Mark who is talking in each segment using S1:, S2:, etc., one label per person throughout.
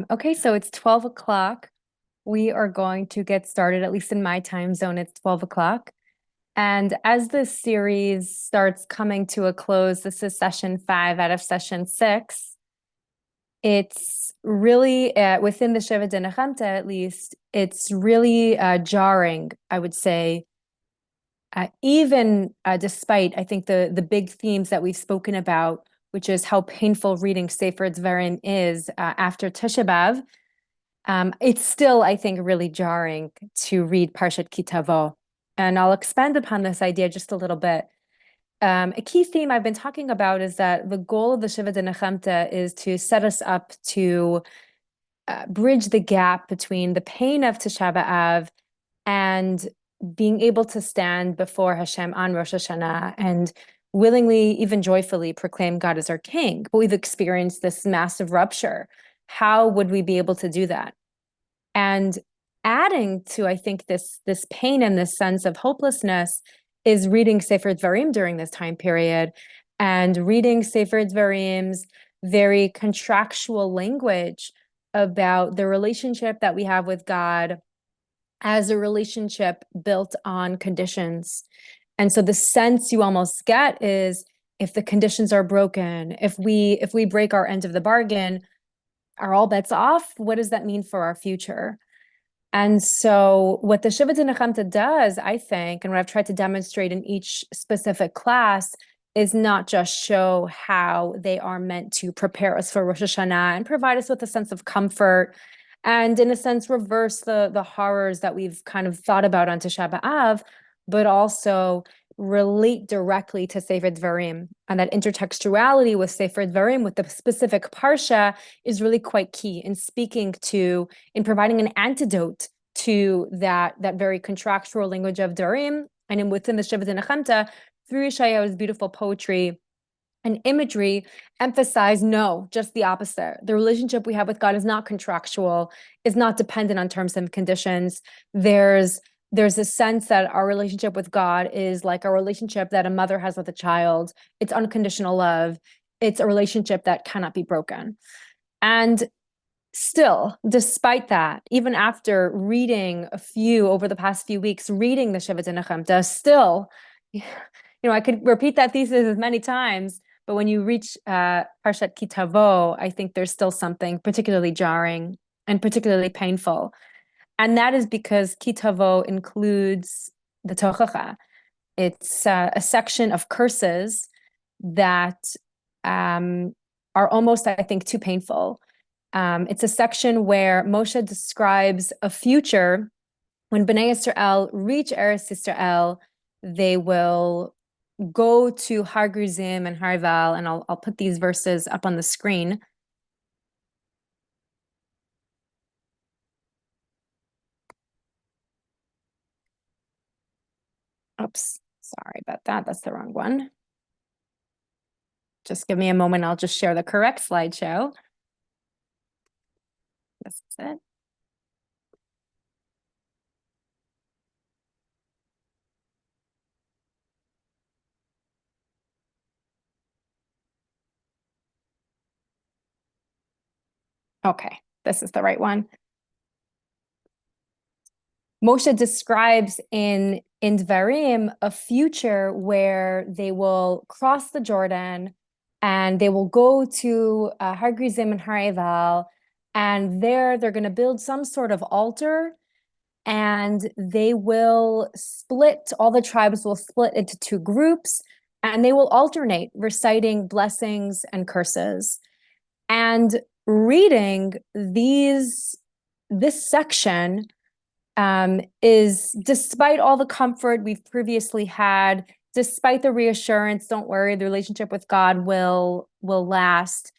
S1: Okay, so it's 12 o'clock. We are going to get started, at least in my time zone, it's 12 o'clock. And as this series starts coming to a close, this is session 5 out of session 6. It's really, within the Shiva Dinachamta at least, it's really jarring, I would say, even despite, I think, the big themes that we've spoken about, which is how painful reading Sefer Dvarim is after Tisha B'Av. It's still, I think, really jarring to read Parshat Ki Tavo. And I'll expand upon this idea just a little bit. A key theme I've been talking about is that the goal of the Shiva Dinachamta is to set us up to bridge the gap between the pain of Tisha B'Av and being able to stand before Hashem on Rosh Hashanah and willingly, even joyfully, proclaim God as our King. But we've experienced this massive rupture. How would we be able to do that? And adding to, I think, this pain and this sense of hopelessness is reading Sefer Dvarim during this time period, and reading Sefer Dvarim's very contractual language about the relationship that we have with God as a relationship built on conditions. And so the sense you almost get is, if the conditions are broken, if we break our end of the bargain, are all bets off? What does that mean for our future? And so what the Shiva Dinachamta does, I think, and what I've tried to demonstrate in each specific class, is not just show how they are meant to prepare us for Rosh Hashanah and provide us with a sense of comfort, and in a sense reverse the horrors that we've kind of thought about on Tisha B'Av, but also relate directly to Sefer Dvarim. And that intertextuality with Sefer Dvarim, with the specific parsha, is really quite key in speaking to, in providing an antidote to that very contractual language of Dvarim, and within the Shiva Dinachamta, through Yeshayahu's beautiful poetry and imagery, emphasize, no, just the opposite. The relationship we have with God is not contractual, is not dependent on terms and conditions. There's a sense that our relationship with God is like a relationship that a mother has with a child. It's unconditional love. It's a relationship that cannot be broken. And still, despite that, even after reading over the past few weeks, reading the Shiva Dinachamta, still, I could repeat that thesis as many times, but when you reach Parshat Ki Tavo, I think there's still something particularly jarring and particularly painful. And that is because Ki Tavo includes the Tochacha. It's a section of curses that are almost, I think, too painful. It's a section where Moshe describes a future when Bnei Yisrael reach Eretz Yisrael. They will go to Har Gerizim and Har Val, and I'll put these verses up on the screen. Oops, sorry about that. That's the wrong one. Just give me a moment. I'll just share the correct slideshow. This is it. Okay, this is the right one. Moshe describes in Dvarim a future where they will cross the Jordan and they will go to Har Gerizim and Har Val, and there they're going to build some sort of altar, and they will split, all the tribes will split into 2 groups, and they will alternate reciting blessings and curses. And reading this section is, despite all the comfort we've previously had, despite the reassurance, don't worry, the relationship with God will last,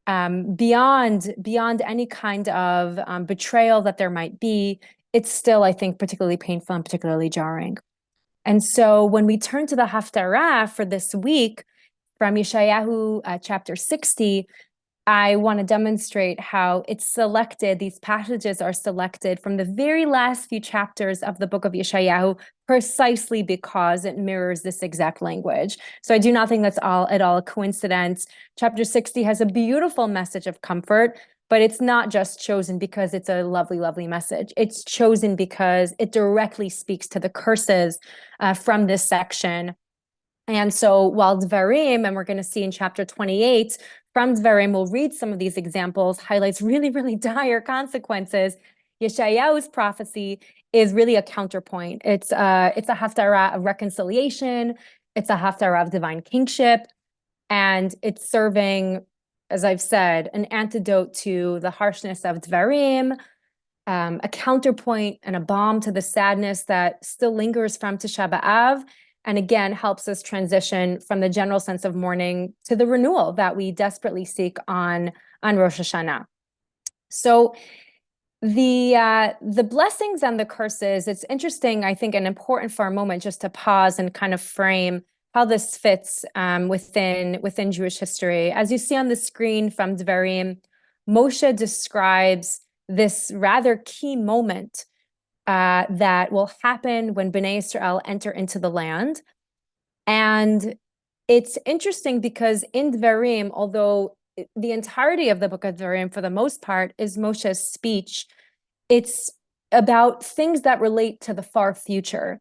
S1: beyond any kind of betrayal that there might be, it's still, I think, particularly painful and particularly jarring. And so when we turn to the Haftarah for this week from Yeshayahu chapter 60, I want to demonstrate how these passages are selected from the very last few chapters of the book of Yeshayahu, precisely because it mirrors this exact language. So I do not think that's at all a coincidence. Chapter 60 has a beautiful message of comfort, But it's not just chosen because it's a lovely, lovely message. It's chosen because it directly speaks to the curses from this section. And so while Dvarim, and we're going to see in chapter 28, from Dvarim, we'll read some of these examples, highlights really, really dire consequences. Yeshayahu's prophecy is really a counterpoint. It's a haftarah of reconciliation. It's a haftarah of divine kingship. And it's serving, as I've said, an antidote to the harshness of Dvarim, a counterpoint and a balm to the sadness that still lingers from Tisha B'Av, and again helps us transition from the general sense of mourning to the renewal that we desperately seek on Rosh Hashanah. So the blessings and the curses, it's interesting, I think, and important for a moment just to pause and kind of frame how this fits within Jewish history. As you see on the screen from Dvarim, Moshe describes this rather key moment that will happen when Bnei Israel enter into the land. And it's interesting because in Dvarim, although the entirety of the book of Dvarim, for the most part, is Moshe's speech, it's about things that relate to the far future.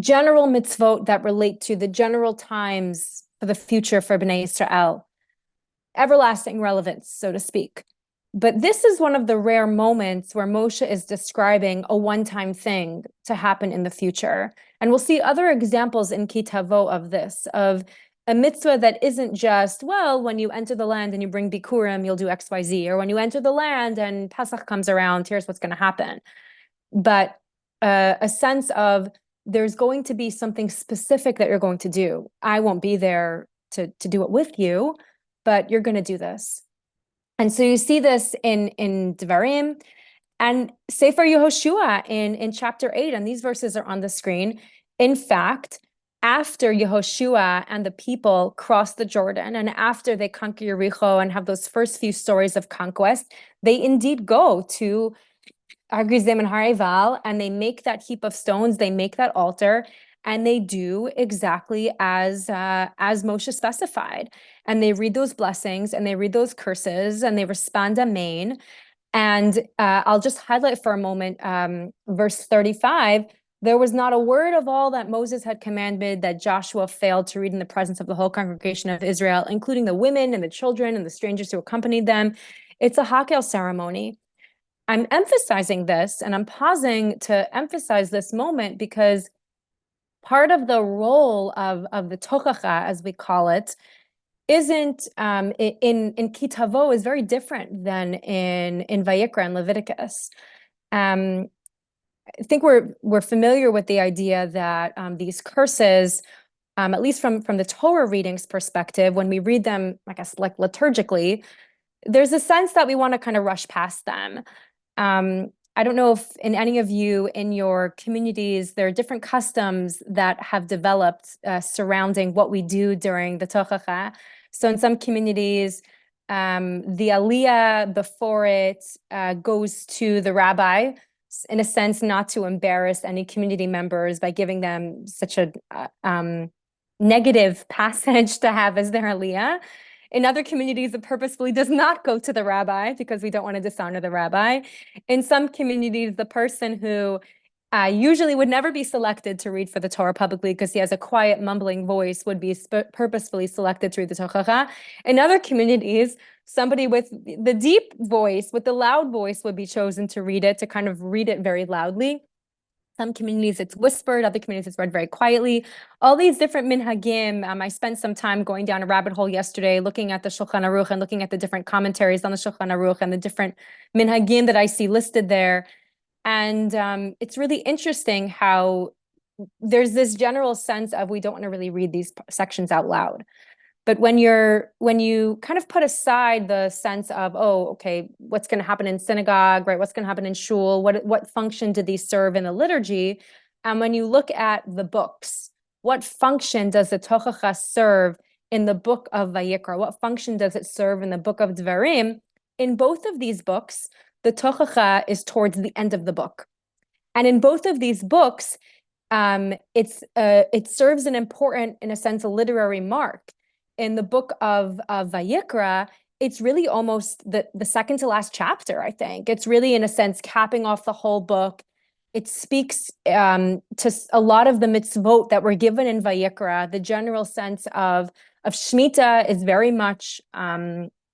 S1: General mitzvot that relate to the general times for the future for Bnei Israel. Everlasting relevance, so to speak. But this is one of the rare moments where Moshe is describing a one-time thing to happen in the future. And we'll see other examples in Ki Tavo of this, of a mitzvah that isn't just, well, when you enter the land and you bring Bikurim, you'll do X, Y, Z, or when you enter the land and Pesach comes around, here's what's going to happen. But a sense of there's going to be something specific that you're going to do. I won't be there to do it with you, but you're going to do this. And so you see this in Devarim and Sefer Yehoshua in chapter 8, and these verses are on the screen. In fact, after Yehoshua and the people cross the Jordan, and after they conquer Yericho and have those first few stories of conquest, they indeed go to Har Gerizim and Har Eval, and they make that heap of stones, they make that altar, and they do exactly as Moshe specified. And they read those blessings, and they read those curses, and they respond amen. And I'll just highlight for a moment verse 35. There was not a word of all that Moses had commanded that Joshua failed to read in the presence of the whole congregation of Israel, including the women and the children and the strangers who accompanied them. It's a Hakel ceremony. I'm emphasizing this, and I'm pausing to emphasize this moment because part of the role of the tochacha, as we call it, isn't in Ki Tavo is very different than in Vayikra and Leviticus. I think we're familiar with the idea that these curses, at least from the Torah readings perspective, when we read them, I guess, like liturgically, there's a sense that we want to kind of rush past them. I don't know if in any of you in your communities, there are different customs that have developed surrounding what we do during the Tochacha. So in some communities, the aliyah before it goes to the rabbi, in a sense, not to embarrass any community members by giving them such a negative passage to have as their aliyah. In other communities, it purposefully does not go to the rabbi because we don't want to dishonor the rabbi. In some communities, the person who usually would never be selected to read for the Torah publicly because he has a quiet, mumbling voice would be purposefully selected to read the Tochacha. In other communities, somebody with the deep voice, with the loud voice would be chosen to read it, to kind of read it very loudly. Some communities it's whispered, other communities it's read very quietly. All these different minhagim. I spent some time going down a rabbit hole yesterday, looking at the Shulchan Aruch and looking at the different commentaries on the Shulchan Aruch and the different minhagim that I see listed there. And it's really interesting how there's this general sense of we don't want to really read these sections out loud. But when you kind of put aside the sense of, oh, okay, what's going to happen in synagogue, right? What's going to happen in shul? What function do these serve in the liturgy? And when you look at the books, what function does the Tochacha serve in the book of Vayikra? What function does it serve in the book of Dvarim? In both of these books, the Tochacha is towards the end of the book. And in both of these books, it serves an important, in a sense, a literary mark. In the book of Vayikra, it's really almost the second to last chapter, I think. It's really, in a sense, capping off the whole book. It speaks to a lot of the mitzvot that were given in Vayikra. The general sense of Shemitah is very much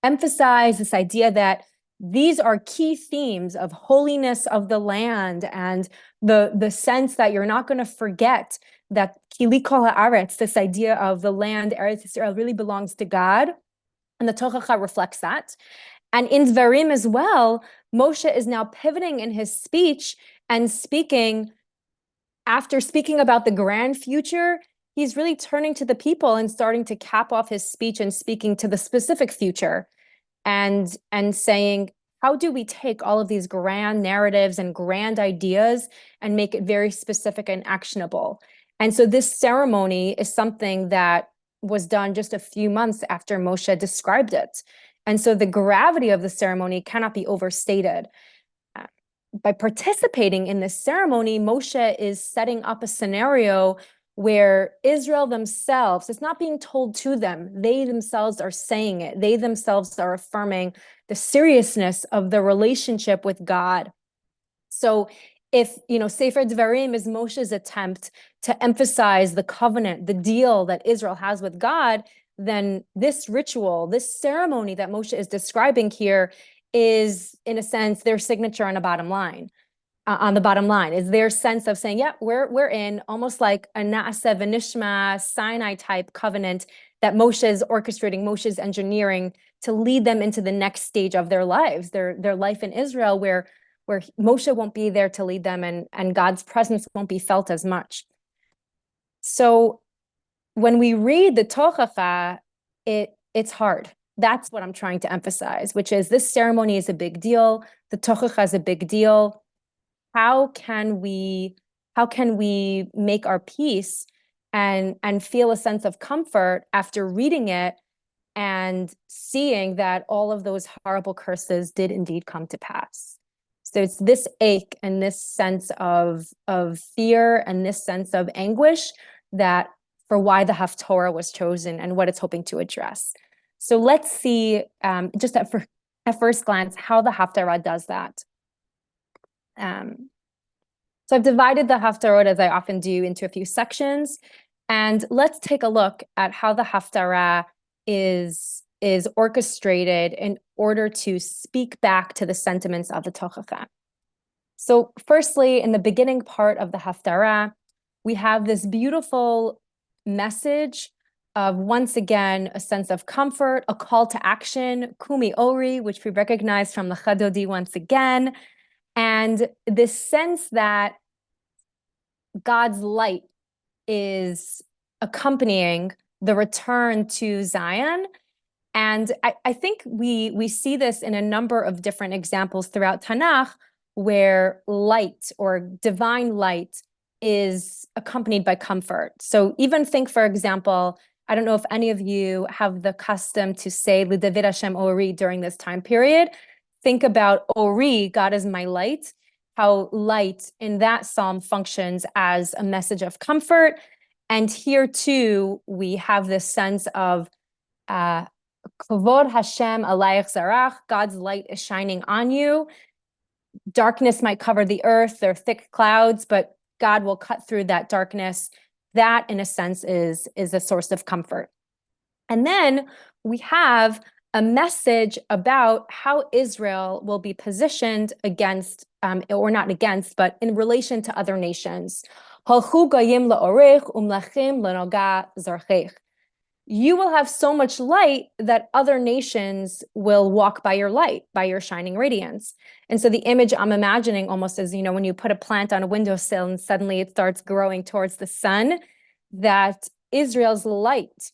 S1: emphasized, this idea that these are key themes of holiness of the land, and the sense that you're not going to forget that Kili Kol Haaretz, this idea of the land, Eretz Yisrael, really belongs to God. And the Tochacha reflects that. And in Dvarim as well, Moshe is now pivoting in his speech and after speaking about the grand future, he's really turning to the people and starting to cap off his speech and speaking to the specific future, and saying, how do we take all of these grand narratives and grand ideas and make it very specific and actionable? And so this ceremony is something that was done just a few months after Moshe described it. And so the gravity of the ceremony cannot be overstated. By participating in this ceremony, Moshe is setting up a scenario where Israel themselves, it's not being told to them, they themselves are saying it. They themselves are affirming the seriousness of the relationship with God. So if, Sefer Dvarim is Moshe's attempt to emphasize the covenant, the deal that Israel has with God, then this ritual, this ceremony that Moshe is describing here is, in a sense, their signature on the bottom line. Is their sense of saying, yeah, we're in, almost like a Na'aseh v'nishma Sinai type covenant that Moshe is orchestrating, Moshe is engineering to lead them into the next stage of their lives, their life in Israel, where Moshe won't be there to lead them, and God's presence won't be felt as much. So when we read the Tochacha, it's hard. That's what I'm trying to emphasize, which is this ceremony is a big deal. The Tochacha is a big deal. How can we make our peace and feel a sense of comfort after reading it and seeing that all of those horrible curses did indeed come to pass? So it's this ache and this sense of fear and this sense of anguish that for why the Haftorah was chosen and what it's hoping to address. So let's see, just at first glance, how the Haftarah does that. So I've divided the Haftarot, as I often do, into a few sections, and let's take a look at how the Haftarah is orchestrated in order to speak back to the sentiments of the Tochacha. So firstly, in the beginning part of the Haftarah, we have this beautiful message of, once again, a sense of comfort, a call to action, Kumi Ori, which we recognize from the Chadodi once again, and this sense that God's light is accompanying the return to Zion. And I think we see this in a number of different examples throughout Tanakh, where light or divine light is accompanied by comfort. So even think, for example, I don't know if any of you have the custom to say L'David Hashem Ori during this time period. Think about Ori, God is my light, how light in that psalm functions as a message of comfort. And here too, we have this sense of Kavod Hashem alayich zarach, God's light is shining on you. Darkness might cover the earth, there are thick clouds, but God will cut through that darkness. That, in a sense, is a source of comfort. And then we have a message about how Israel will be positioned against, or not against, but in relation to other nations. You will have so much light that other nations will walk by your light, by your shining radiance. And so the image I'm imagining almost is, when you put a plant on a windowsill and suddenly it starts growing towards the sun, that Israel's light,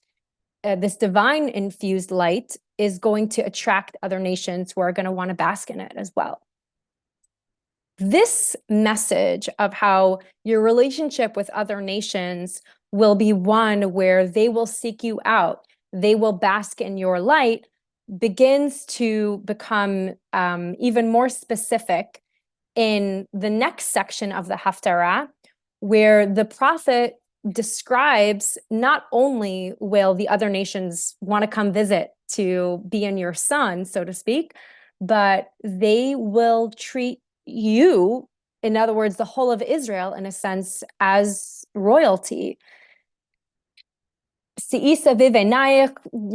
S1: this divine infused light, is going to attract other nations who are going to want to bask in it as well. This message of how your relationship with other nations will be one where they will seek you out, they will bask in your light, begins to become even more specific in the next section of the Haftarah, where the prophet describes not only will the other nations want to come visit to be in your son, so to speak, but they will treat you, in other words, the whole of Israel, in a sense, as royalty. You're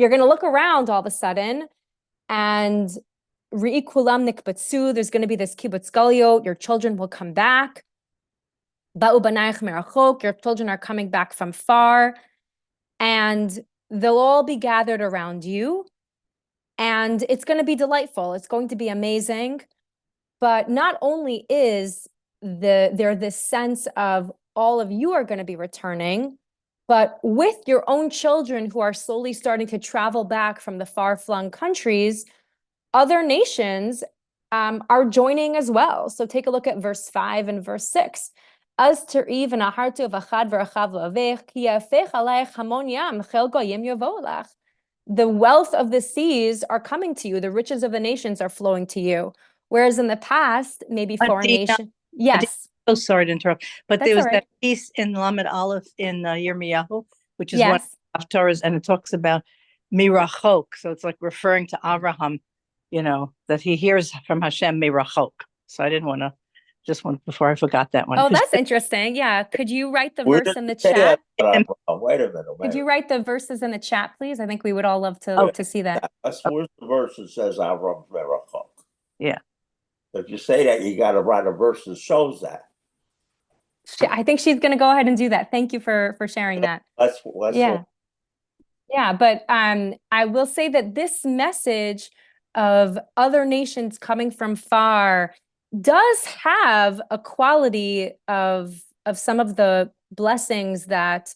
S1: going to look around all of a sudden, and there's going to be this kibbutz galiot. Your children will come back. Your children are coming back from far, and they'll all be gathered around you. And it's going to be delightful. It's going to be amazing. But not only is there this sense of all of you are going to be returning, but with your own children who are slowly starting to travel back from the far-flung countries, other nations are joining as well. So take a look at verse 5 and verse 6. The wealth of the seas are coming to you. The riches of the nations are flowing to you. Whereas in the past, maybe foreign nations. Yes.
S2: Oh, sorry to interrupt. But
S1: That's
S2: there was
S1: all right.
S2: that piece in Lamed Aleph in Yirmiyahu, which is
S1: Yes.
S2: one of Torahs, and it talks about mirachok. So it's like referring to Abraham, that he hears from Hashem mirachok. So I didn't want to, before I forgot that one.
S1: Oh, that's interesting. Yeah. Could you write the verse in the chat?
S3: Wait a minute.
S1: Could you write the verses in the chat, please? I think we would all love to see that.
S3: Where's the verse that says Avram Merachok?
S2: Yeah.
S3: If you say that, you got to write a verse that shows that.
S1: I think she's going to go ahead and do that. Thank you for sharing that. Yeah, but I will say that this message of other nations coming from far does have a quality of some of the blessings that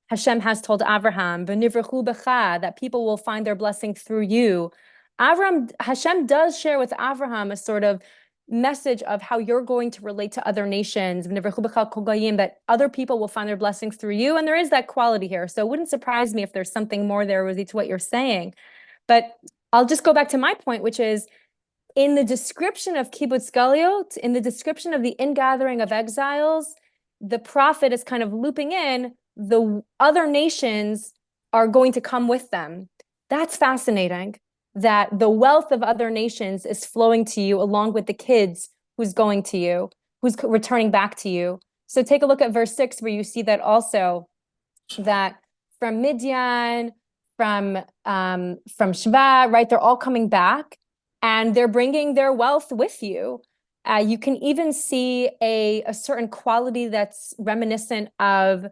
S1: Hashem has told Abraham, that people will find their blessing through you. Hashem does share with Abraham a sort of message of how you're going to relate to other nations, that other people will find their blessings through you. And there is that quality here. So it wouldn't surprise me if there's something more there, Rosie, to what you're saying. But I'll just go back to my point, which is in the description of kibbutz galiot, in the description of the ingathering of exiles, the prophet is kind of looping in the other nations are going to come with them. That's fascinating, that the wealth of other nations is flowing to you along with the kids who's going to you, who's returning back to you. So take a look at verse 6, where you see that also, that from Midian, from Shiva, right? They're all coming back and they're bringing their wealth with you. You can even see a certain quality that's reminiscent of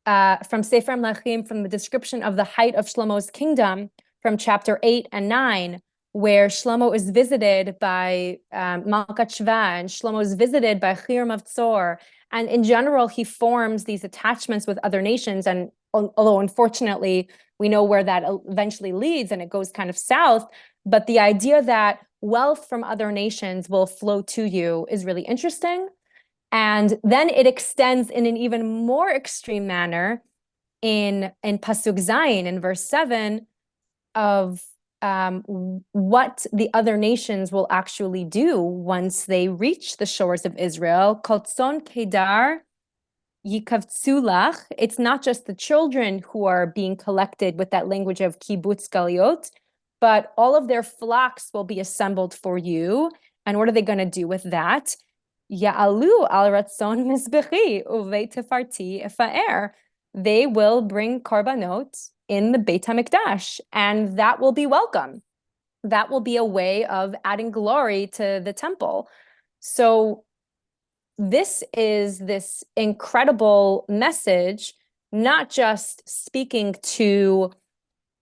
S1: from Sefer Melachim, from the description of the height of Shlomo's kingdom, from chapter 8 and 9, where Shlomo is visited by Malkat Shiva, and Shlomo is visited by Hiram of Tzor. And in general, he forms these attachments with other nations. And although unfortunately, we know where that eventually leads and it goes kind of south, but the idea that wealth from other nations will flow to you is really interesting. And then it extends in an even more extreme manner in Pasuk Zayin, in verse 7, of what the other nations will actually do once they reach the shores of Israel. Koltzon Kedar Yikavtzulach. It's not just the children who are being collected with that language of kibbutz galiot, but all of their flocks will be assembled for you. And what are they going to do with that? Ya'alu al ratzon mizbechi uvei tefarti efaer. They will bring korbanot in the Beit HaMikdash, and that will be welcome. That will be a way of adding glory to the temple. So this is this incredible message, not just speaking to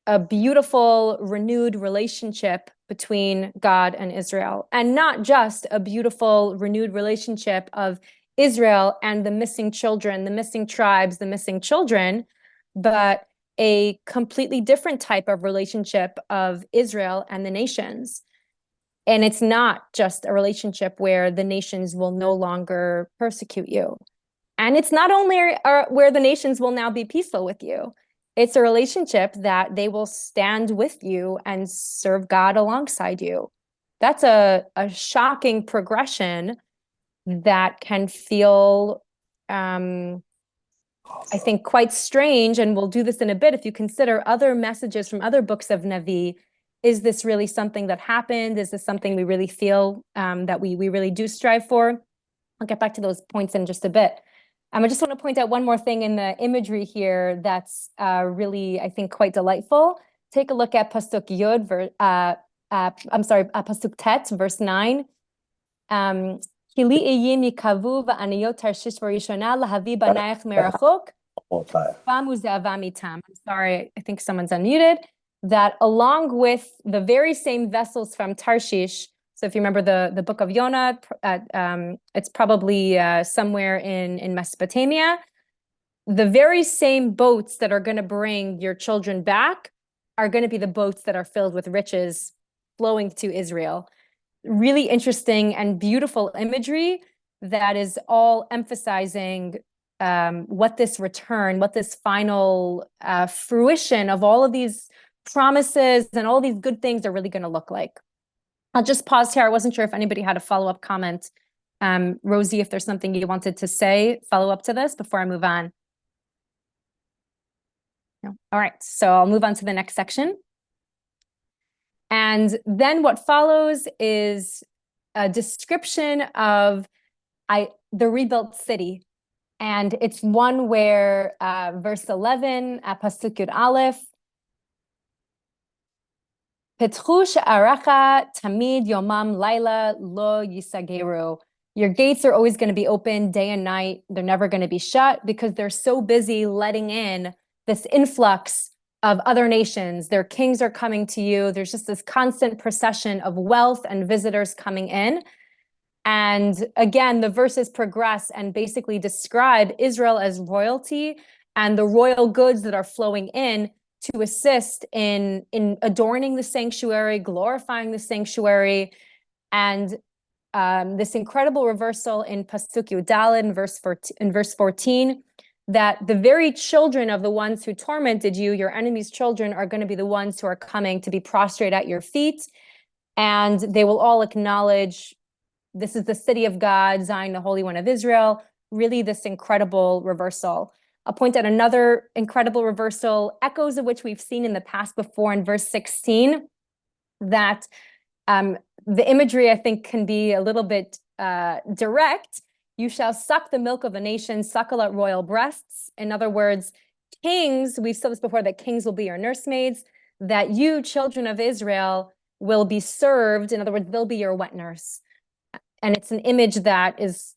S1: a beautiful, renewed relationship between God and Israel, and not just a beautiful, renewed relationship of Israel and the missing children, the missing tribes, the missing children, but a completely different type of relationship of Israel and the nations. And it's not just a relationship where the nations will no longer persecute you. And it's not only where the nations will now be peaceful with you. It's a relationship that they will stand with you and serve God alongside you. That's a shocking progression that can feel, I think, quite strange. And we'll do this in a bit if you consider other messages from other books of Navi Is this really something that happened? Is this something we really feel that we really do strive for? I'll get back to those points in just a bit. I just want to point out one more thing in the imagery here that's really, I think, quite delightful. Take a look at Pasuk Yud, Pasuk Tet, verse 9. I'm sorry, I think someone's unmuted. That along with the very same vessels from Tarshish, so if you remember the book of Yonah, it's probably somewhere in Mesopotamia. The very same boats that are going to bring your children back are going to be the boats that are filled with riches flowing to Israel. Really interesting and beautiful imagery that is all emphasizing what this return, what this final fruition of all of these promises and all these good things are really going to look like. I'll just pause here. I wasn't sure if anybody had a follow-up comment. Rosie, if there's something you wanted to say, follow up to this before I move on. No. All right, so I'll move on to the next section. And then what follows is a description of the rebuilt city. And it's one where verse 11, Pasuk Yud Aleph, Petchu she'arecha tamid yomam laila lo yisageru. Your gates are always going to be open day and night. They're never going to be shut because they're so busy letting in this influx of other nations. Their kings are coming to you. There's just this constant procession of wealth and visitors coming in. And again, the verses progress and basically describe Israel as royalty and the royal goods that are flowing in to assist in adorning the sanctuary, glorifying the sanctuary, and this incredible reversal in Pasuk Yud Daled in verse 14, that the very children of the ones who tormented you, your enemies' children, are going to be the ones who are coming to be prostrate at your feet, and they will all acknowledge this is the city of God, Zion, the Holy One of Israel. Really, this incredible reversal. I'll point out another incredible reversal, echoes of which we've seen in the past before in verse 16, that the imagery, I think, can be a little bit direct. You shall suck the milk of the nations, suckle at royal breasts. In other words, kings, we've said this before, that kings will be your nursemaids, that you, children of Israel, will be served. In other words, they'll be your wet nurse. And it's an image that is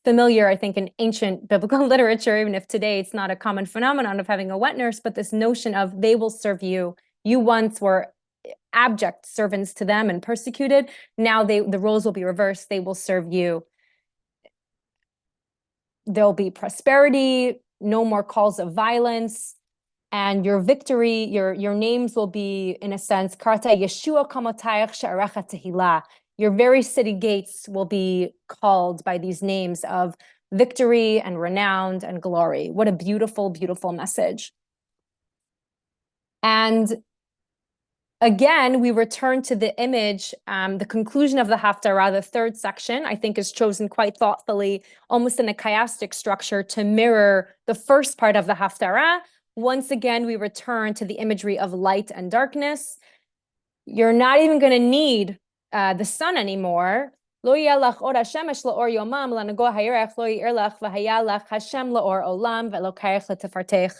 S1: familiar, I think, in ancient biblical literature, even if today it's not a common phenomenon of having a wet nurse, but this notion of they will serve you. You once were abject servants to them and persecuted. Now the roles will be reversed. They will serve you. There'll be prosperity, no more calls of violence, and your victory, your names will be, in a sense, Karta Yeshua Kamotayach She'arecha Tehillah. Your very city gates will be called by these names of victory and renown and glory. What a beautiful, beautiful message. And again, we return to the image, the conclusion of the Haftarah, the third section, I think is chosen quite thoughtfully, almost in a chiastic structure to mirror the first part of the Haftarah. Once again, we return to the imagery of light and darkness. You're not even going to need the sun anymore. Lo yalach or hashemesh laor yomam lanago hayirach lo yirlach v'hayalach Hashem laor olam ve'lokayach letefartech.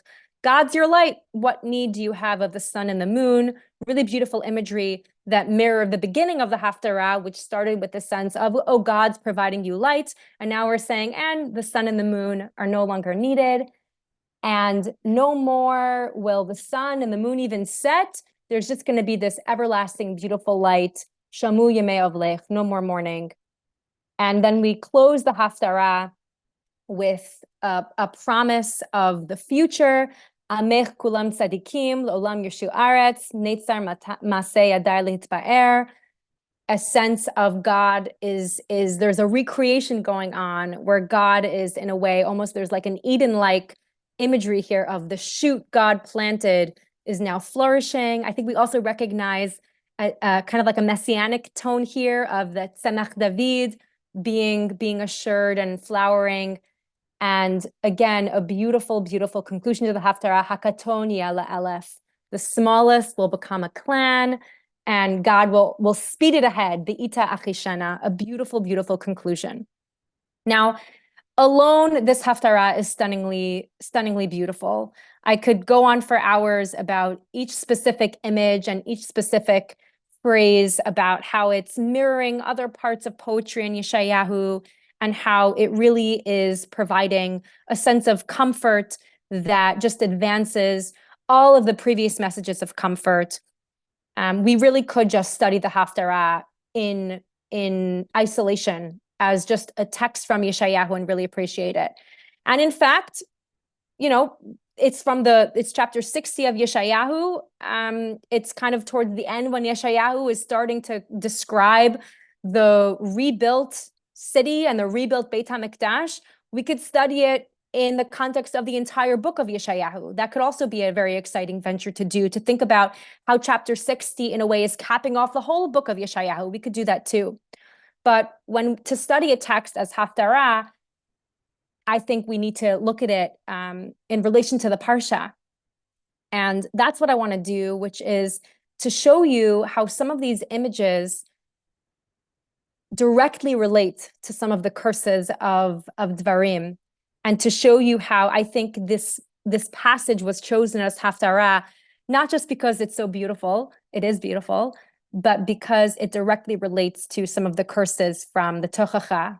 S1: God's your light. What need do you have of the sun and the moon? Really beautiful imagery that mirror the beginning of the Haftarah, which started with the sense of, oh, God's providing you light. And now we're saying, and the sun and the moon are no longer needed. And no more will the sun and the moon even set. There's just going to be this everlasting, beautiful light. Shamu yemei avlech, no more mourning. And then we close the Haftarah with a promise of the future. Amech kulam tzadikim l'olam yeshu aretz neitzar masei yadai lehitzba'er. A sense of God is there's a recreation going on where God is, in a way, almost there's like an Eden-like imagery here of the shoot God planted is now flourishing. I think we also recognize a kind of like a messianic tone here of the Tzemach David being assured and flowering. And again, a beautiful, beautiful conclusion to the Haftarah, Hakaton Yala Aleph. The smallest will become a clan, and God will speed it ahead, the Ita Achishana, a beautiful, beautiful conclusion. Now, alone, this Haftarah is stunningly, stunningly beautiful. I could go on for hours about each specific image and each specific phrase, about how it's mirroring other parts of poetry in Yeshayahu, and how it really is providing a sense of comfort that just advances all of the previous messages of comfort. We really could just study the Haftarah in isolation as just a text from Yeshayahu and really appreciate it. And in fact, it's chapter 60 of Yeshayahu. It's kind of towards the end when Yeshayahu is starting to describe the rebuilt city and the rebuilt Beit HaMikdash. We could study it in the context of the entire book of Yeshayahu. That could also be a very exciting venture to do, to think about how chapter 60 in a way is capping off the whole book of Yeshayahu. We could do that too. But to study a text as Haftarah, I think we need to look at it in relation to the Parsha. And that's what I want to do, which is to show you how some of these images directly relate to some of the curses of Dvarim, and to show you how I think this passage was chosen as Haftarah, not just because it's so beautiful, it is beautiful, but because it directly relates to some of the curses from the Tochacha.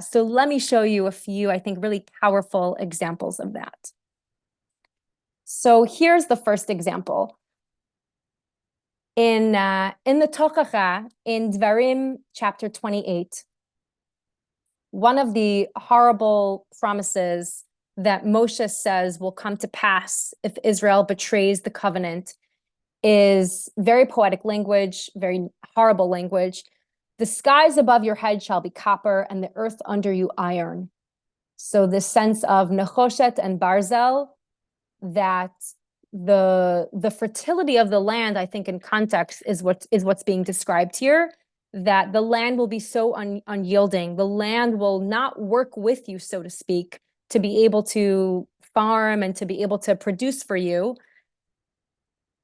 S1: So let me show you a few, I think, really powerful examples of that. So here's the first example. In the Tochacha, in Dvarim chapter 28, one of the horrible promises that Moshe says will come to pass if Israel betrays the covenant is very poetic language, very horrible language. The skies above your head shall be copper, and the earth under you iron. So this sense of nechoshet and barzel, that the fertility of the land, I think in context, is what's being described here, that the land will be so unyielding. The land will not work with you, so to speak, to be able to farm and to be able to produce for you.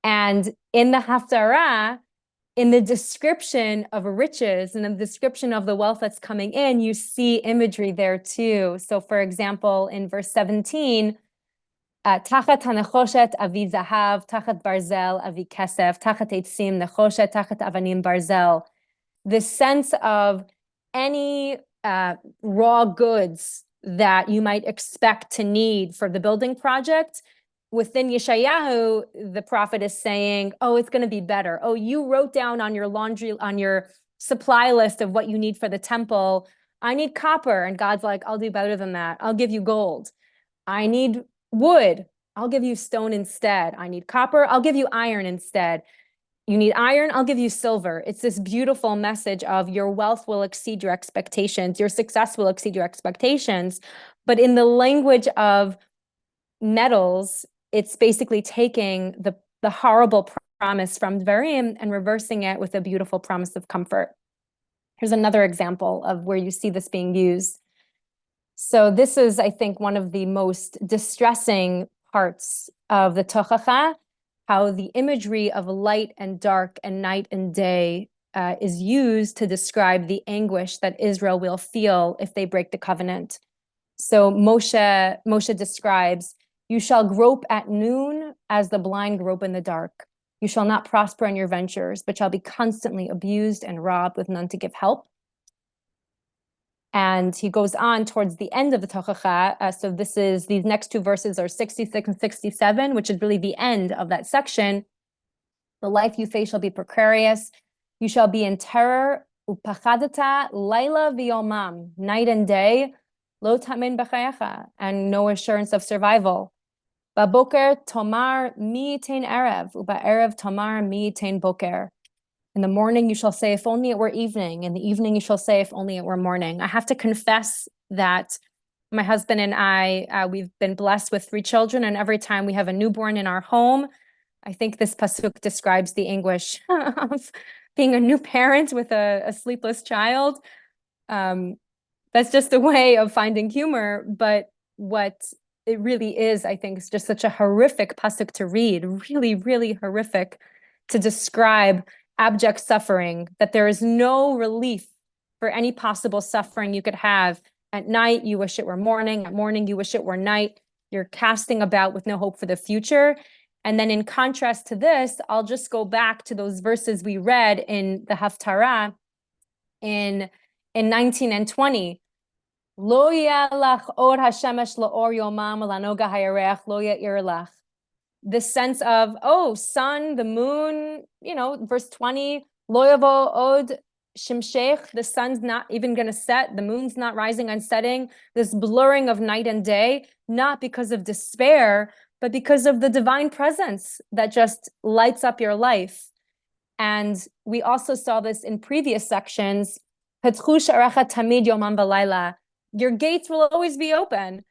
S1: And in the Haftarah, in the description of riches and the description of the wealth that's coming in, you see imagery there too. So for example, in verse 17, Tachat hanechoshet avi zahav, tachat barzel avi kesef, tachat eitzim nechoshet, tachat avanim barzel. This sense of any raw goods that you might expect to need for the building project. Within Yeshayahu, the prophet is saying, oh, it's going to be better. Oh, you wrote down on your supply list of what you need for the temple, I need copper. And God's like, I'll do better than that. I'll give you gold. I need wood. I'll give you stone instead. I need copper. I'll give you iron instead. You need iron. I'll give you silver. It's this beautiful message of your wealth will exceed your expectations. Your success will exceed your expectations. But in the language of metals, it's basically taking the horrible promise from Dvarim and reversing it with a beautiful promise of comfort. Here's another example of where you see this being used. So this is, I think, one of the most distressing parts of the Tochacha, how the imagery of light and dark and night and day is used to describe the anguish that Israel will feel if they break the covenant. So Moshe describes, you shall grope at noon as the blind grope in the dark. You shall not prosper in your ventures, but shall be constantly abused and robbed with none to give help. And he goes on towards the end of the Tochacha. So these next two verses are 66 and 67, which is really the end of that section. The life you face shall be precarious. You shall be in terror. Upachadata laila v'yomam, night and day. Lo tamin b'chayecha, and no assurance of survival. Baboker tomar mi yitain erev, uba'erev tomar mi yitain boker. In the morning you shall say, if only it were evening. In the evening you shall say, if only it were morning. I have to confess that my husband and I, we've been blessed with 3 children, and every time we have a newborn in our home, I think this pasuk describes the anguish of being a new parent with a sleepless child. That's just a way of finding humor, but what it really is, I think, is just such a horrific pasuk to read, really, really horrific to describe abject suffering, that there is no relief for any possible suffering you could have. At night, you wish it were morning. At morning, you wish it were night. You're casting about with no hope for the future. And then in contrast to this, I'll just go back to those verses we read in the Haftarah in 19 and 20. Lo ya'lach or hashemesh la'or yomam lanoga hayarech lo ya'ir lach. The sense of, oh, sun, the moon, verse 20, lo yavo od shimshech, the sun's not even going to set, the moon's not rising and setting, this blurring of night and day, not because of despair, but because of the divine presence that just lights up your life. And we also saw this in previous sections. Your gates will always be open.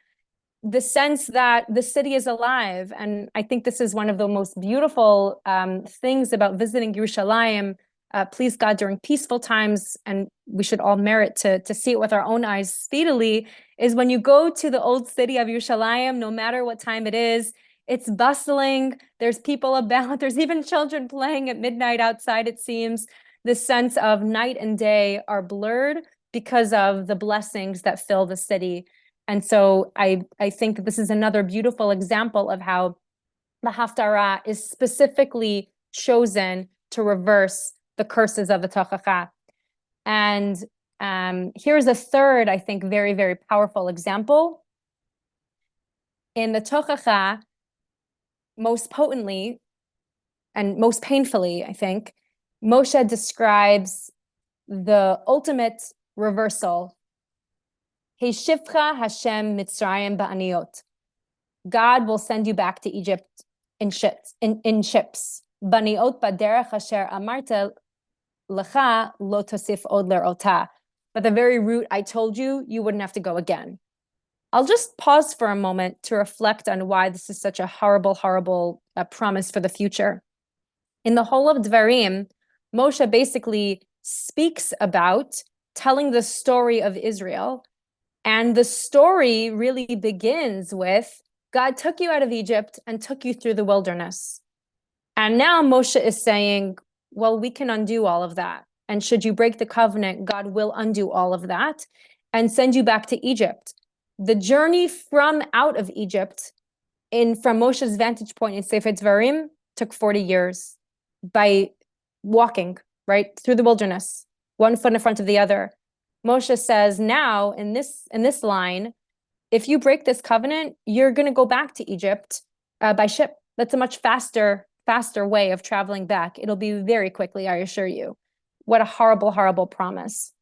S1: The sense that the city is alive. And I think this is one of the most beautiful things about visiting Yerushalayim, please God, during peaceful times, and we should all merit to see it with our own eyes speedily, is when you go to the old city of Yerushalayim, no matter what time it is, it's bustling, there's people about, there's even children playing at midnight outside, it seems. The sense of night and day are blurred because of the blessings that fill the city. And so I think this is another beautiful example of how the Haftarah is specifically chosen to reverse the curses of the Tochacha. And here's a third, I think, very, very powerful example. In the Tochacha, most potently and most painfully, I think, Moshe describes the ultimate reversal. Heshivcha Hashem Mitzrayim ba'aniyot. God will send you back to Egypt in ships. Baniot baderech asher amarta lecha lo tosif od lerota. But the very route I told you, you wouldn't have to go again. I'll just pause for a moment to reflect on why this is such a horrible, horrible promise for the future. In the whole of Dvarim, Moshe basically speaks about telling the story of Israel. And the story really begins with God took you out of Egypt and took you through the wilderness. And now Moshe is saying, well, we can undo all of that. And should you break the covenant, God will undo all of that and send you back to Egypt. The journey from out of Egypt, from Moshe's vantage point in Sefer Dvarim, took 40 years by walking, right, through the wilderness, one foot in front of the other. Moshe says now in this line, if you break this covenant, you're going to go back to Egypt by ship. That's a much faster way of traveling back. It'll be very quickly, I assure you. What a horrible, horrible promise.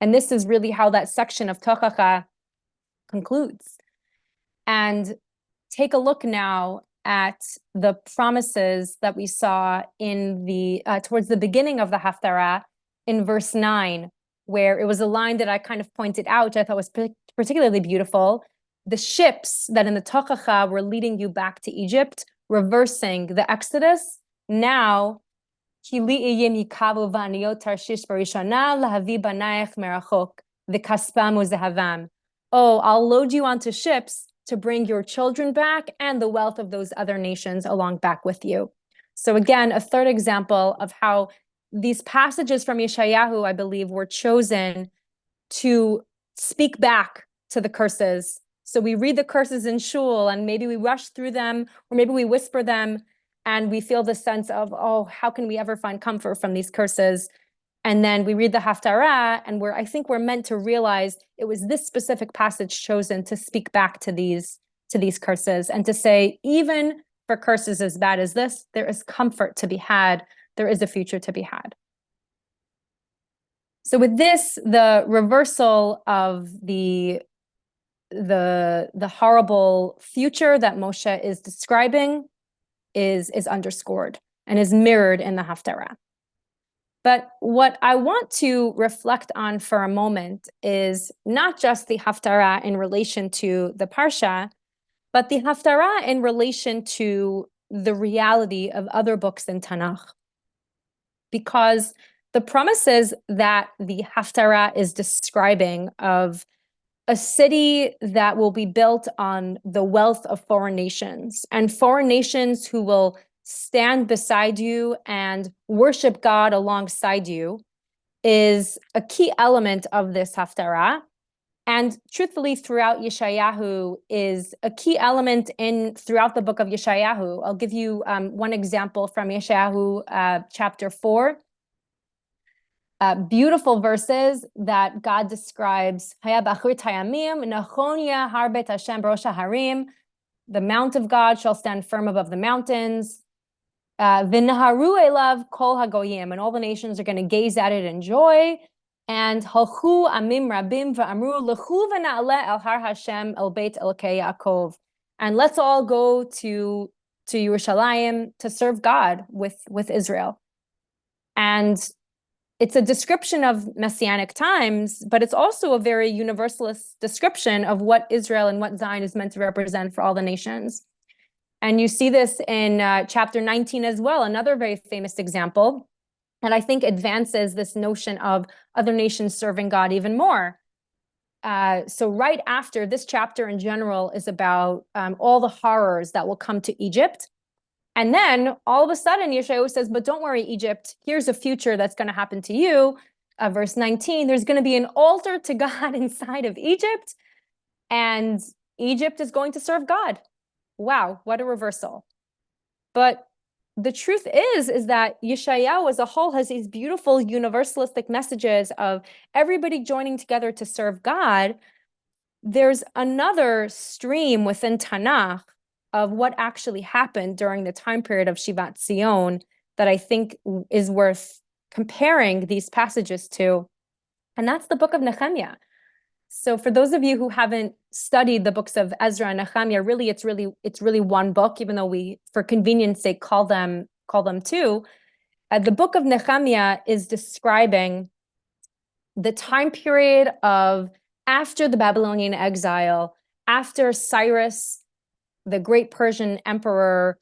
S1: And this is really how that section of Tochacha concludes. And take a look now at the promises that we saw in the towards the beginning of the Haftarah in verse 9, where it was a line that I kind of pointed out, I thought was particularly beautiful. The ships that in the Tochacha were leading you back to Egypt, reversing the Exodus, now, oh, I'll load you onto ships to bring your children back and the wealth of those other nations along back with you. So again, a third example of how these passages from Yeshayahu, I believe, were chosen to speak back to the curses. So we read the curses in shul and maybe we rush through them or maybe we whisper them and we feel the sense of, oh, how can we ever find comfort from these curses? And then we read the Haftarah and I think we're meant to realize it was this specific passage chosen to speak back to these curses and to say, even for curses as bad as this, there is comfort to be had. There is a future to be had. So with this, the reversal of the horrible future that Moshe is describing is underscored and is mirrored in the Haftarah. But what I want to reflect on for a moment is not just the Haftarah in relation to the Parsha, but the Haftarah in relation to the reality of other books in Tanakh. Because the promises that the Haftarah is describing of a city that will be built on the wealth of foreign nations, and foreign nations who will stand beside you and worship God alongside you is a key element of this haftarah. And truthfully, throughout Yeshayahu is a key element throughout the book of Yeshayahu. I'll give you one example from Yeshayahu chapter 4. Beautiful verses that God describes. The mount of God shall stand firm above the mountains. V'naharu elav kol hagoyim, and all the nations are going to gaze at it in joy. And halchu amim rabim v'amru lechu v'na'aleh el har Hashem el beit elkei Yaakov. And let's all go to Yerushalayim to serve God with Israel. And it's a description of messianic times, but it's also a very universalist description of what Israel and what Zion is meant to represent for all the nations. And you see this in chapter 19 as well, another very famous example, and I think advances this notion of other nations serving God even more. So right after this chapter in general is about all the horrors that will come to Egypt. And then all of a sudden, Yeshayahu says, but don't worry, Egypt, here's a future that's going to happen to you. Verse 19, there's going to be an altar to God inside of Egypt, and Egypt is going to serve God. Wow, what a reversal. But the truth is that Yeshayahu as a whole has these beautiful universalistic messages of everybody joining together to serve God. There's another stream within Tanakh of what actually happened during the time period of Shivat Zion that I think is worth comparing these passages to, and that's the book of Nehemiah. So for those of you who haven't studied the books of Ezra and Nehemiah, really it's really one book, even though we, for convenience sake, call them two. The book of Nehemiah is describing the time period of after the Babylonian exile, after Cyrus, the great Persian emperor,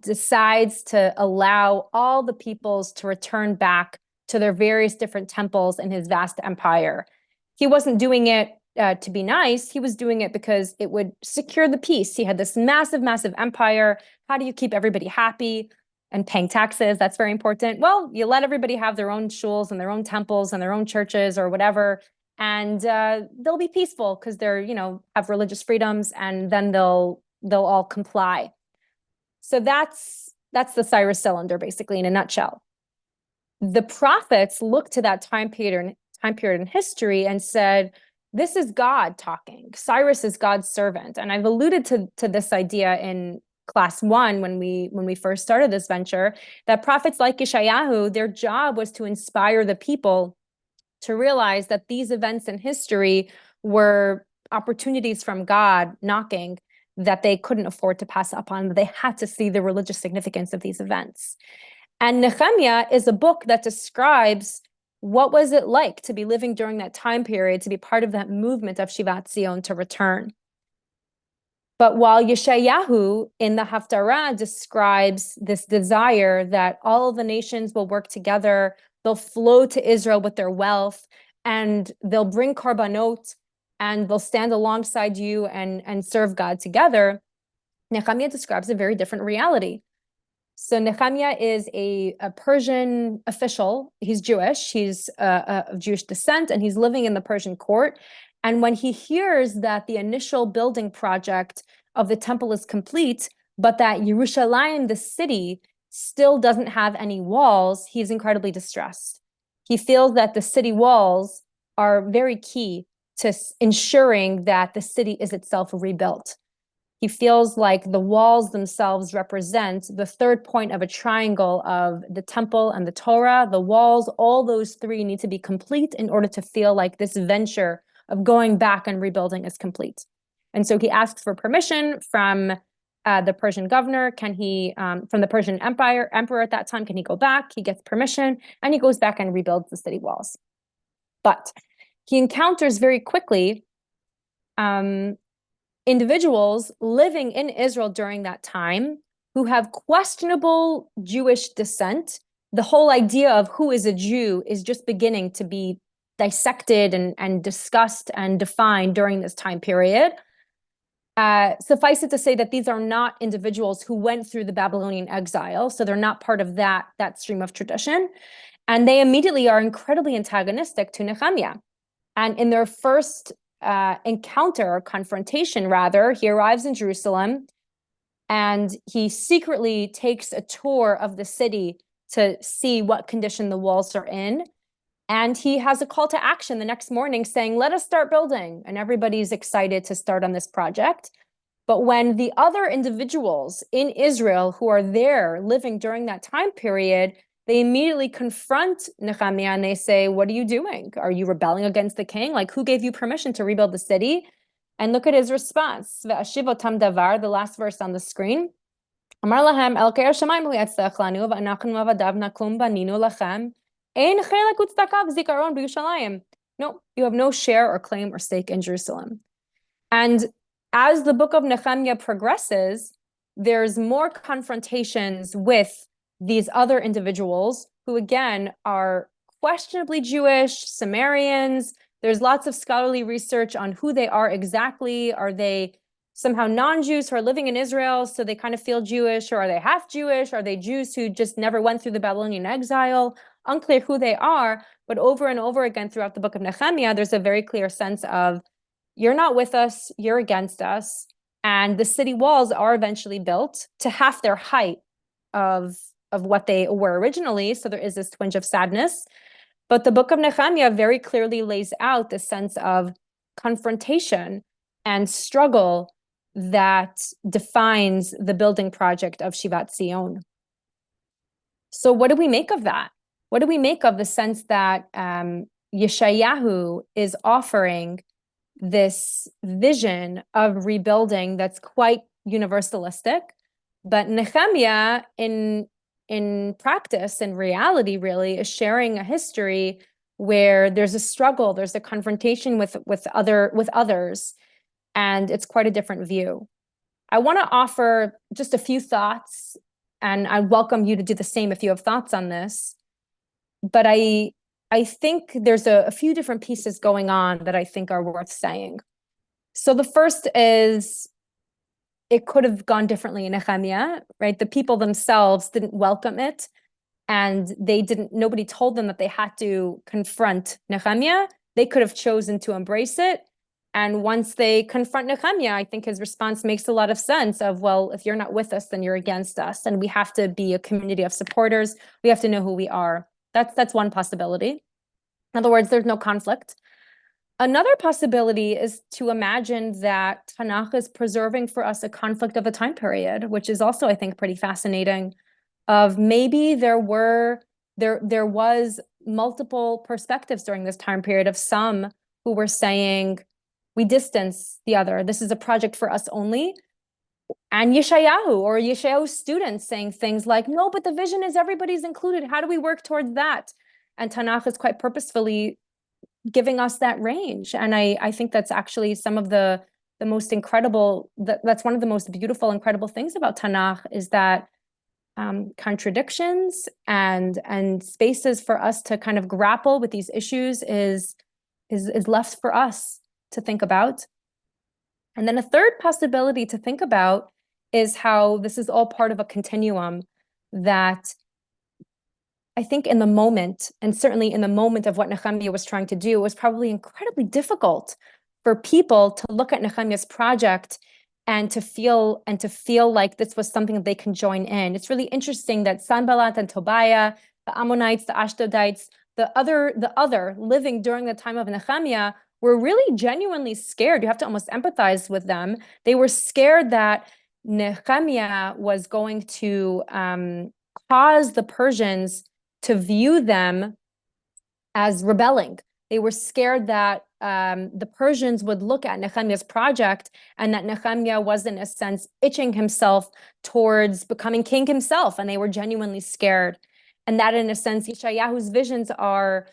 S1: decides to allow all the peoples to return back to their various different temples in his vast empire. He wasn't doing it to be nice. He was doing it because it would secure the peace. He had this massive, massive empire. How do you keep everybody happy and paying taxes? That's very important. Well, you let everybody have their own shuls and their own temples and their own churches or whatever, and they'll be peaceful because they're, have religious freedoms, and then they'll all comply. So that's the Cyrus cylinder, basically, in a nutshell. The prophets looked to that time period in history and said, this is God talking. Cyrus is God's servant. And I've alluded to this idea in class 1 when we first started this venture, that prophets like Yeshayahu, their job was to inspire the people to realize that these events in history were opportunities from God knocking that they couldn't afford to pass up on. They had to see the religious significance of these events. And Nehemiah is a book that describes what was it like to be living during that time period, to be part of that movement of Shivat Zion to return. But while Yeshayahu in the Haftarah describes this desire that all of the nations will work together, they'll flow to Israel with their wealth, and they'll bring korbanot, and they'll stand alongside you and serve God together, Nehemiah describes a very different reality. So Nehemiah is a Persian official. He's Jewish. He's of Jewish descent, and he's living in the Persian court. And when he hears that the initial building project of the temple is complete, but that Yerushalayim, the city, still doesn't have any walls, he's incredibly distressed. He feels that the city walls are very key to ensuring that the city is itself rebuilt. He feels like the walls themselves represent the third point of a triangle of the temple and the Torah. The walls, all those three need to be complete in order to feel like this venture of going back and rebuilding is complete. And so he asks for permission from the Persian governor. From the Persian emperor at that time, can he go back? He gets permission, and he goes back and rebuilds the city walls. But he encounters very quickly individuals living in Israel during that time who have questionable Jewish descent. The whole idea of who is a Jew is just beginning to be dissected and discussed and defined during this time period. Suffice it to say that these are not individuals who went through the Babylonian exile, so they're not part of that stream of tradition. And they immediately are incredibly antagonistic to Nehemiah. And in their first encounter, or confrontation rather, he arrives in Jerusalem and he secretly takes a tour of the city to see what condition the walls are in. And he has a call to action the next morning saying, let us start building. And everybody's excited to start on this project. But when the other individuals in Israel who are there living during that time period, they immediately confront Nehemiah and they say, what are you doing? Are you rebelling against the king? Like, who gave you permission to rebuild the city? And look at his response. The last verse on the screen. Amar lahem elkei hashamayim hu yatzlech lanu v'anachnu avadav nakum baninu lachem ein chelek utztaka v'zikaron b'Yushalayim. No, you have no share or claim or stake in Jerusalem. And as the book of Nehemiah progresses, there's more confrontations with these other individuals who, again, are questionably Jewish, Sumerians. There's lots of scholarly research on who they are exactly. Are they somehow non-Jews who are living in Israel, so they kind of feel Jewish, or are they half Jewish? Are they Jews who just never went through the Babylonian exile? Unclear who they are, but over and over again throughout the book of Nehemiah, there's a very clear sense of, you're not with us, you're against us. And the city walls are eventually built to half their height of what they were originally. So there is this twinge of sadness. But the book of Nehemiah very clearly lays out the sense of confrontation and struggle that defines the building project of Shivat Zion. So what do we make of that? What do we make of the sense that Yeshayahu is offering this vision of rebuilding that's quite universalistic, but Nehemiah in practice, in reality, really is sharing a history where there's a struggle, there's a confrontation with others, and it's quite a different view. I want to offer just a few thoughts, and I welcome you to do the same if you have thoughts on this. But I think there's a few different pieces going on that I think are worth saying. So the first is, it could have gone differently in Nehemiah, right? The people themselves didn't welcome it, and nobody told them that they had to confront Nehemiah. They could have chosen to embrace it. And once they confront Nehemiah, I think his response makes a lot of sense of, well, if you're not with us, then you're against us. And we have to be a community of supporters. We have to know who we are. That's one possibility. In other words, there's no conflict. Another possibility is to imagine that Tanakh is preserving for us a conflict of a time period, which is also, I think, pretty fascinating. Of maybe there was multiple perspectives during this time period of some who were saying, we distance the other. This is a project for us only. And Yeshayahu students saying things like, no, but the vision is everybody's included. How do we work towards that? And Tanakh is quite purposefully giving us that range. And I think that's actually some of the most incredible, that's one of the most beautiful, incredible things about Tanakh, is that contradictions and spaces for us to kind of grapple with these issues is left for us to think about. And then a third possibility to think about is how this is all part of a continuum that I think in the moment, and certainly in the moment of what Nehemiah was trying to do, was probably incredibly difficult for people to look at Nehemiah's project and to feel like this was something that they can join in. It's really interesting that Sanballat and Tobiah, the Ammonites, the Ashdodites, the other living during the time of Nehemiah were really genuinely scared. You have to almost empathize with them. They were scared that Nehemiah was going to cause the Persians to view them as rebelling. They were scared that the Persians would look at Nehemiah's project and that Nehemiah was, in a sense, itching himself towards becoming king himself, and they were genuinely scared. And that, in a sense, Yeshayahu's visions are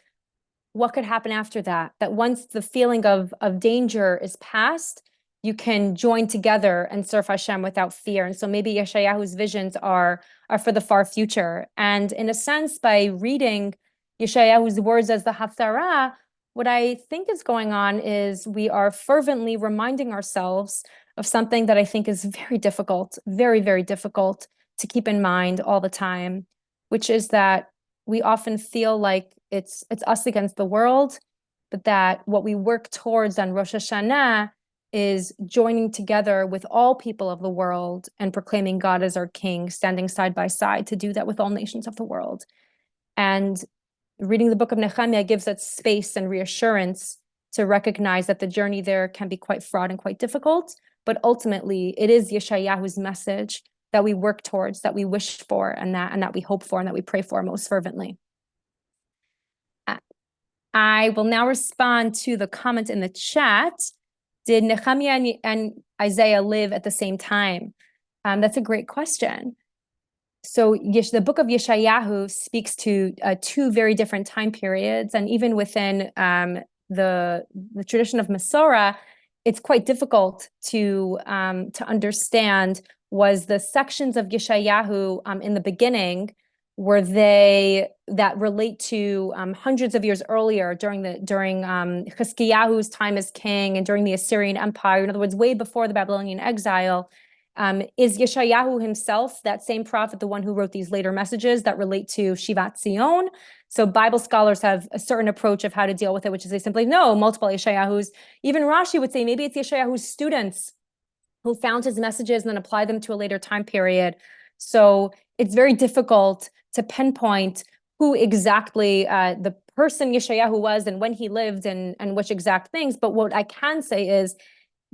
S1: what could happen after that, that once the feeling of danger is past, you can join together and serve Hashem without fear. And so maybe Yeshayahu's visions are for the far future. And in a sense, by reading Yeshayahu's words as the Haftarah, what I think is going on is we are fervently reminding ourselves of something that I think is very difficult, very, very difficult to keep in mind all the time, which is that we often feel like it's us against the world, but that what we work towards on Rosh Hashanah is joining together with all people of the world and proclaiming God as our King, standing side by side to do that with all nations of the world. And reading the book of Nehemiah gives us space and reassurance to recognize that the journey there can be quite fraught and quite difficult, but ultimately it is Yeshayahu's message that we work towards, that we wish for, and that we hope for, and that we pray for most fervently. I will now respond to the comment in the chat. Did Nehemiah and Isaiah live at the same time? That's a great question. So the book of Yeshayahu speaks to two very different time periods, and even within the tradition of Masorah, it's quite difficult to understand. Was the sections of Yeshayahu in the beginning, were they that relate to hundreds of years earlier during Chizkiyahu's time as king and during the Assyrian Empire? In other words, way before the Babylonian exile. Is Yeshayahu himself that same prophet, the one who wrote these later messages that relate to Shivat Zion? So Bible scholars have a certain approach of how to deal with it, which is they simply know multiple Yeshayahus. Even Rashi would say maybe it's Yeshayahu's students who found his messages and then applied them to a later time period. So it's very difficult to pinpoint who exactly the person Yeshayahu was and when he lived and which exact things. But what I can say is,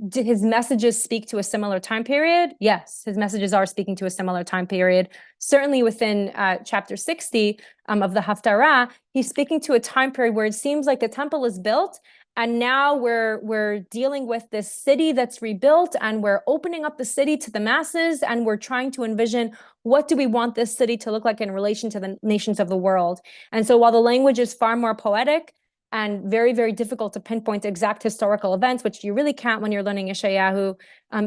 S1: did his messages speak to a similar time period? Yes, his messages are speaking to a similar time period. Certainly within chapter 60 of the Haftarah, he's speaking to a time period where it seems like the temple is built, and now we're dealing with this city that's rebuilt, and we're opening up the city to the masses, and we're trying to envision what do we want this city to look like in relation to the nations of the world. And so while the language is far more poetic, and very, very difficult to pinpoint exact historical events, which you really can't when you're learning Yeshayahu,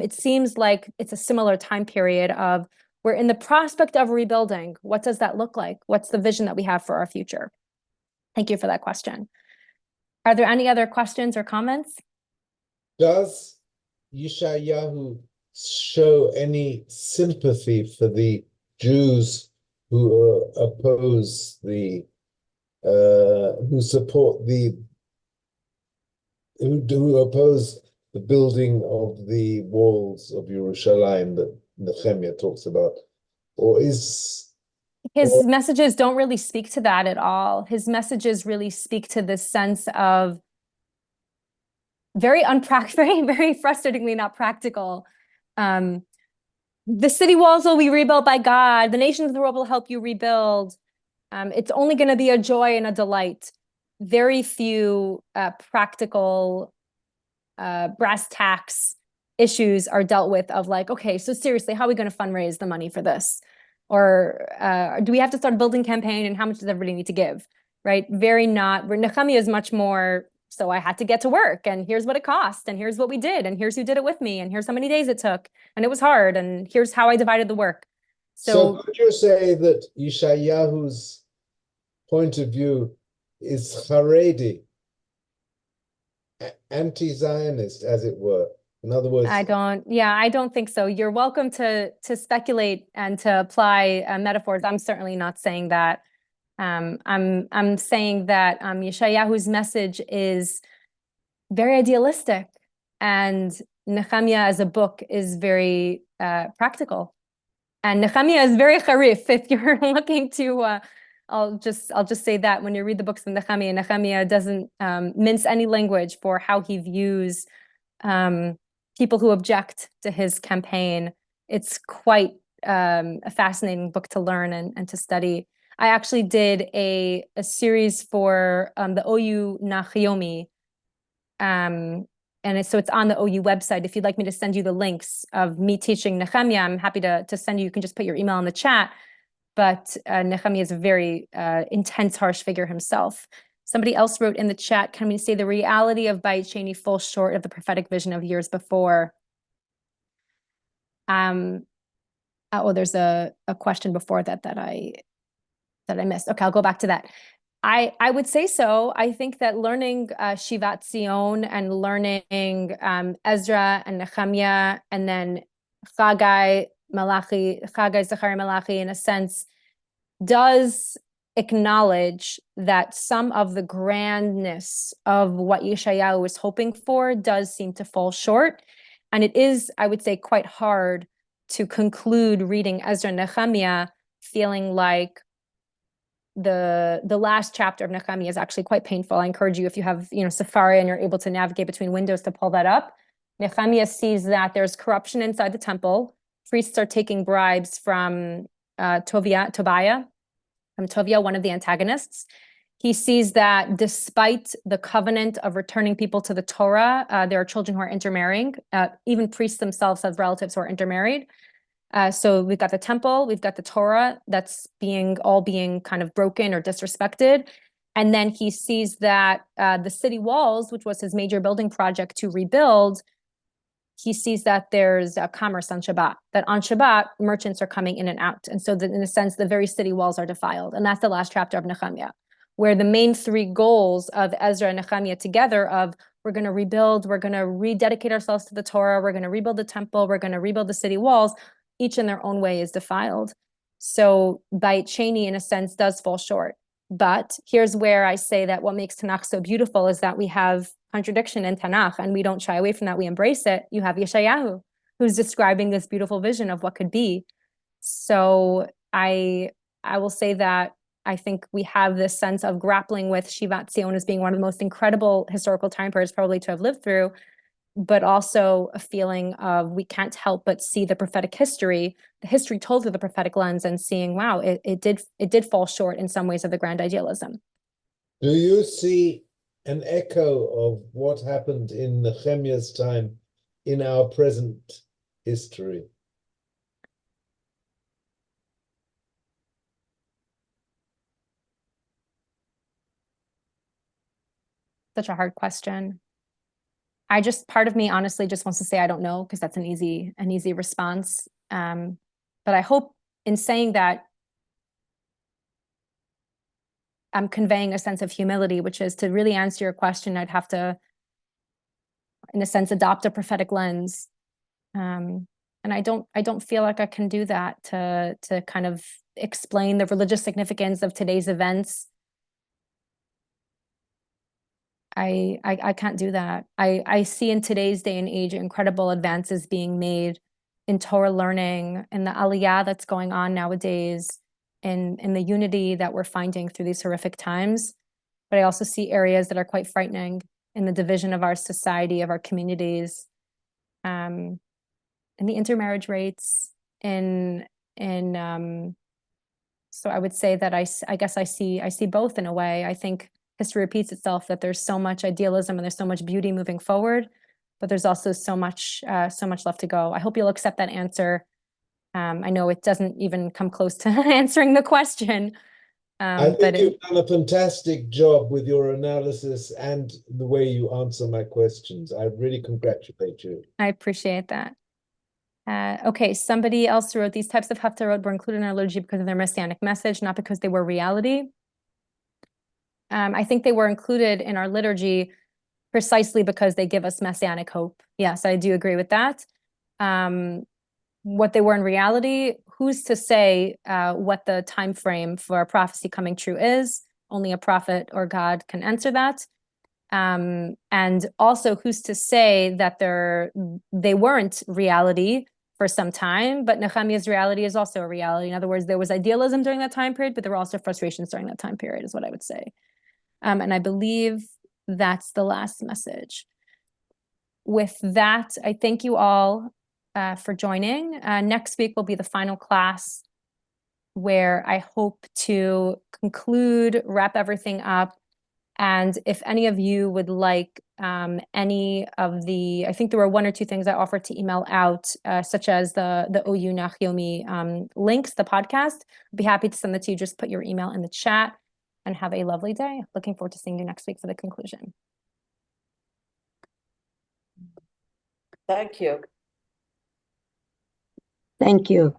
S1: it seems like it's a similar time period of we're in the prospect of rebuilding. What does that look like? What's the vision that we have for our future? Thank you for that question. Are there any other questions or comments?
S4: Does Yeshayahu show any sympathy for the Jews who oppose the who support who oppose the building of the walls of Yerushalayim that Nehemiah talks about? Or is
S1: his messages don't really speak to that at all. His messages really speak to this sense of very very frustratingly not practical. The city walls will be rebuilt by God. The nations of the world will help you rebuild. It's only going to be a joy and a delight. Very few practical brass tacks issues are dealt with of like, okay, so seriously, how are we going to fundraise the money for this? Or do we have to start a building campaign, and how much does everybody need to give? Right? Very not, where Nehemiah is much more, so I had to get to work, and here's what it cost, and here's what we did, and here's who did it with me, and here's how many days it took, and it was hard, and here's how I divided the work.
S4: So could you say that Yeshayahu's point of view is Haredi, anti-Zionist, as it were? In other words,
S1: I don't think so. You're welcome to speculate and to apply metaphors. I'm certainly not saying that. I'm saying that Yeshayahu's message is very idealistic, and Nehemiah as a book is very practical. And Nehemiah is very charif. If you're looking to, I'll just say that when you read the books of Nehemiah doesn't mince any language for how he views people who object to his campaign. It's quite a fascinating book to learn and to study. I actually did a series for the OU Nachiyomi, and so it's on the OU website. If you'd like me to send you the links of me teaching Nehemiah, I'm happy to send you. You can just put your email in the chat. But Nehemiah is a very intense, harsh figure himself. Somebody else wrote in the chat, can we say the reality of Beit Sheni falls short of the prophetic vision of years before? Oh, there's a question before that I missed. Okay, I'll go back to that. I would say so. I think that learning Shivat Zion and learning Ezra and Nehemiah and then Chagai, Zechariah, Malachi, in a sense, does acknowledge that some of the grandness of what Yeshayahu was hoping for does seem to fall short. And it is, I would say, quite hard to conclude reading Ezra and Nehemiah feeling like the last chapter of Nehemiah is actually quite painful. I encourage you, if you have, Safari and you're able to navigate between windows, to pull that up. Nehemiah sees that there's corruption inside the temple. Priests are taking bribes from Tobiah, one of the antagonists. He sees that despite the covenant of returning people to the Torah, there are children who are intermarrying. Even priests themselves have relatives who are intermarried. So we've got the temple, we've got the Torah that's being kind of broken or disrespected. And then he sees that the city walls, which was his major building project to rebuild, he sees that there's a commerce on Shabbat, that on Shabbat, merchants are coming in and out. And so that in a sense, the very city walls are defiled. And that's the last chapter of Nehemiah, where the main three goals of Ezra and Nehemiah together of we're going to rebuild, we're going to rededicate ourselves to the Torah, we're going to rebuild the temple, we're going to rebuild the city walls, each in their own way is defiled. So Beit Sheni, in a sense, does fall short. But here's where I say that what makes Tanakh so beautiful is that we have contradiction in Tanakh, and we don't shy away from that. We embrace it. You have Yeshayahu, who's describing this beautiful vision of what could be. So I will say that I think we have this sense of grappling with Shivat Zion as being one of the most incredible historical time periods probably to have lived through, but also a feeling of we can't help but see the prophetic history, the history told through the prophetic lens, and seeing, wow, it did fall short in some ways of the grand idealism.
S4: Do you see an echo of what happened in Nehemiah's time in our present history?
S1: Such a hard question. Part of me honestly just wants to say I don't know, because that's an easy response. But I hope in saying that I'm conveying a sense of humility, which is to really answer your question, I'd have to, in a sense, adopt a prophetic lens. And I don't feel like I can do that to kind of explain the religious significance of today's events. I can't do that. I see in today's day and age incredible advances being made in Torah learning, in the aliyah that's going on nowadays, in the unity that we're finding through these horrific times. But I also see areas that are quite frightening in the division of our society, of our communities, in the intermarriage rates, so I would say that I guess I see both in a way. I think history repeats itself, that there's so much idealism and there's so much beauty moving forward, but there's also so much left to go. I hope you'll accept that answer. I know it doesn't even come close to answering the question.
S4: I think you've done a fantastic job with your analysis and the way you answer my questions. I really congratulate you.
S1: I appreciate that. Okay, somebody else wrote, these types of haftarot were included in our liturgy because of their messianic message, not because they were reality. I think they were included in our liturgy precisely because they give us messianic hope. Yes, I do agree with that. What they were in reality, who's to say what the time frame for a prophecy coming true is? Only a prophet or God can answer that. And also, who's to say that they weren't reality for some time, but Nehemiah's reality is also a reality. In other words, there was idealism during that time period, but there were also frustrations during that time period, is what I would say. And I believe that's the last message. With that, I thank you all for joining. Next week will be the final class, where I hope to conclude, wrap everything up. And if any of you would like any of I think there were one or two things I offered to email out, such as the OU Nachyomi links, the podcast. I'd be happy to send that to you. Just put your email in the chat, and have a lovely day. Looking forward to seeing you next week for the conclusion.
S2: Thank you.
S5: Thank you.